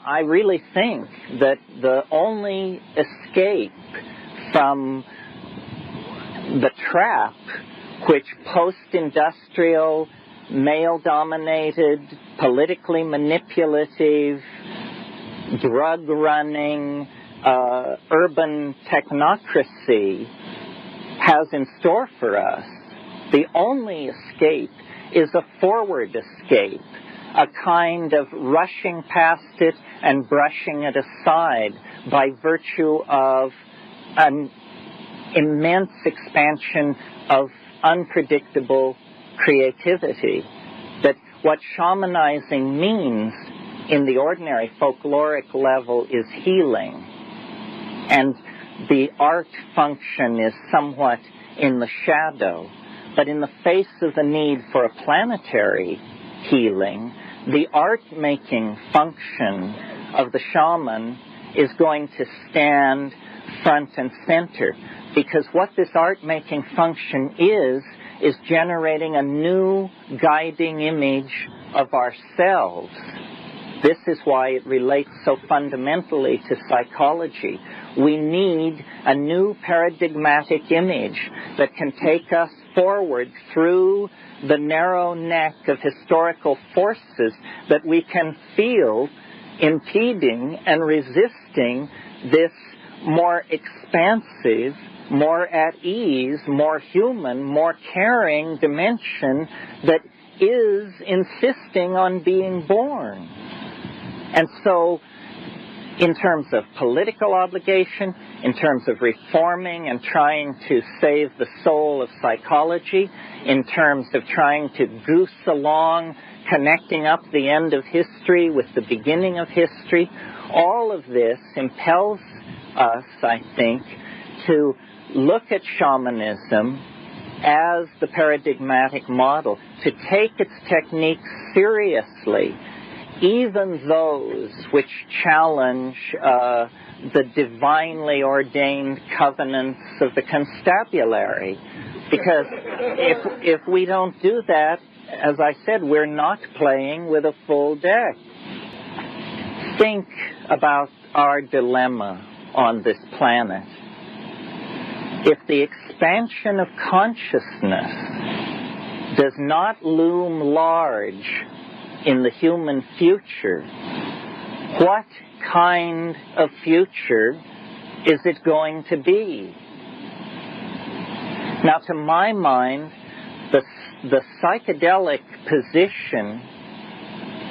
I really think that the only escape from the trap which post-industrial, male-dominated, politically manipulative, drug-running, urban technocracy has in store for us, the only escape is a forward escape, a kind of rushing past it and brushing it aside by virtue of an immense expansion of unpredictable creativity. That what shamanizing means in the ordinary folkloric level is healing, and the art function is somewhat in the shadow. But in the face of the need for a planetary healing, the art-making function of the shaman is going to stand front and center, because what this art-making function is generating a new guiding image of ourselves. This is why it relates so fundamentally to psychology. We need a new paradigmatic image that can take us forward through the narrow neck of historical forces that we can feel impeding and resisting this more expansive, more at ease, more human, more caring dimension that is insisting on being born. And so, in terms of political obligation, in terms of reforming and trying to save the soul of psychology, in terms of trying to goose along, connecting up the end of history with the beginning of history, all of this impels us, I think, to look at shamanism as the paradigmatic model, to take its techniques seriously, even those which challenge the divinely ordained covenants of the constabulary. Because if we don't do that, as I said, we're not playing with a full deck. Think about our dilemma on this planet. If the expansion of consciousness does not loom large in the human future, what kind of future is it going to be? Now, to my mind, the psychedelic position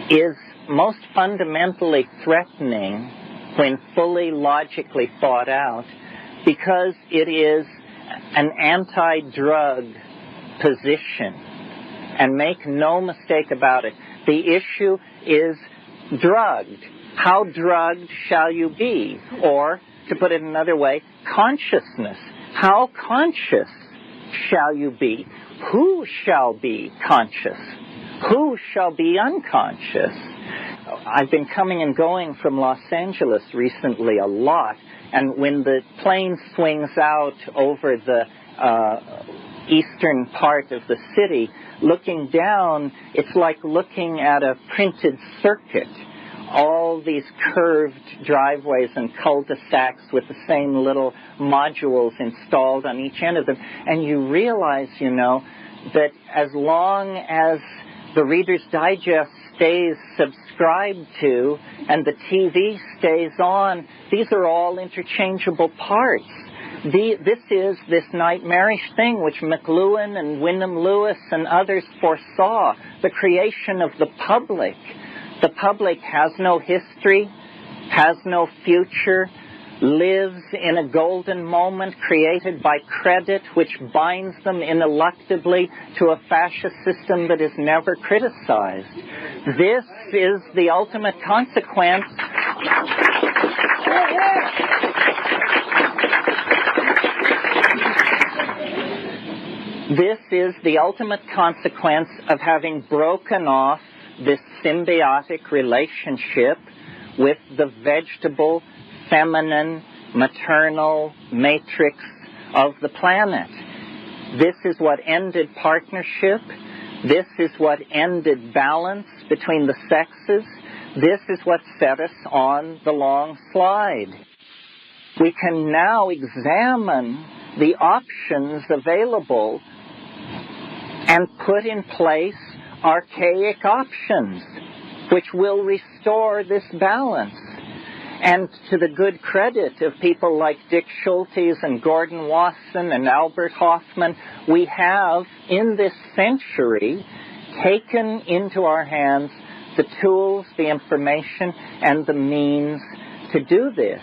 is most fundamentally threatening when fully logically thought out, because it is an anti-drug position. And make no mistake about it, the issue is drugged. How drugged shall you be? Or, to put it another way, consciousness. How conscious shall you be? Who shall be conscious? Who shall be unconscious? I've been coming and going from Los Angeles recently a lot, and when the plane swings out over the eastern part of the city, looking down, it's like looking at a printed circuit. All these curved driveways and cul-de-sacs with the same little modules installed on each end of them. And you realize, that as long as the Reader's Digest stays subscribed to and the TV stays on, these are all interchangeable parts. This is this nightmarish thing which McLuhan and Wyndham Lewis and others foresaw, the creation of the public. The public has no history, has no future, lives in a golden moment created by credit which binds them ineluctably to a fascist system that is never criticized. This is the ultimate consequence. This is the ultimate consequence of having broken off this symbiotic relationship with the vegetable, feminine, maternal matrix of the planet. This is what ended partnership. This is what ended balance between the sexes. This is what set us on the long slide. We can now examine the options available and put in place archaic options, which will restore this balance. And to the good credit of people like Dick Schultes and Gordon Wasson and Albert Hoffman, we have, in this century, taken into our hands the tools, the information, and the means to do this.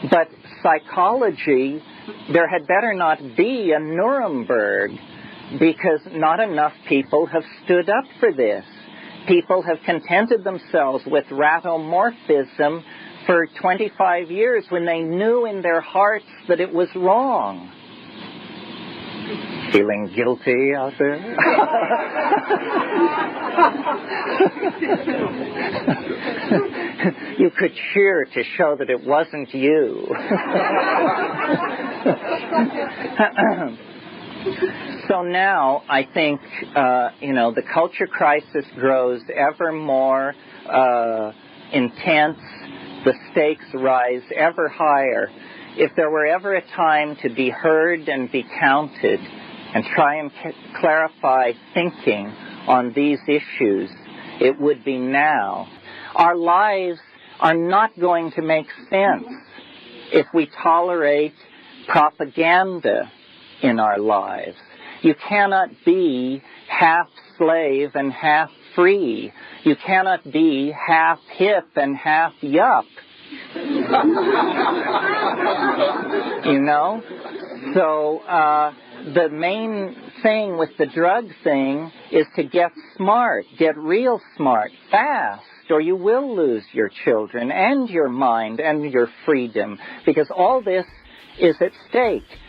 But psychology, there had better not be a Nuremberg, because not enough people have stood up for this. People have contented themselves with ratomorphism for 25 years when they knew in their hearts that it was wrong. Feeling guilty out there? You could cheer to show that it wasn't you. So now I think, the culture crisis grows ever more intense. The stakes rise ever higher. If there were ever a time to be heard and be counted and try and clarify thinking on these issues, it would be now. Our lives are not going to make sense if we tolerate propaganda in our lives. You cannot be half slave and half free. You cannot be half hip and half yup. So the main thing with the drug thing is to get smart, get real smart, fast, or you will lose your children and your mind and your freedom, because all this is at stake.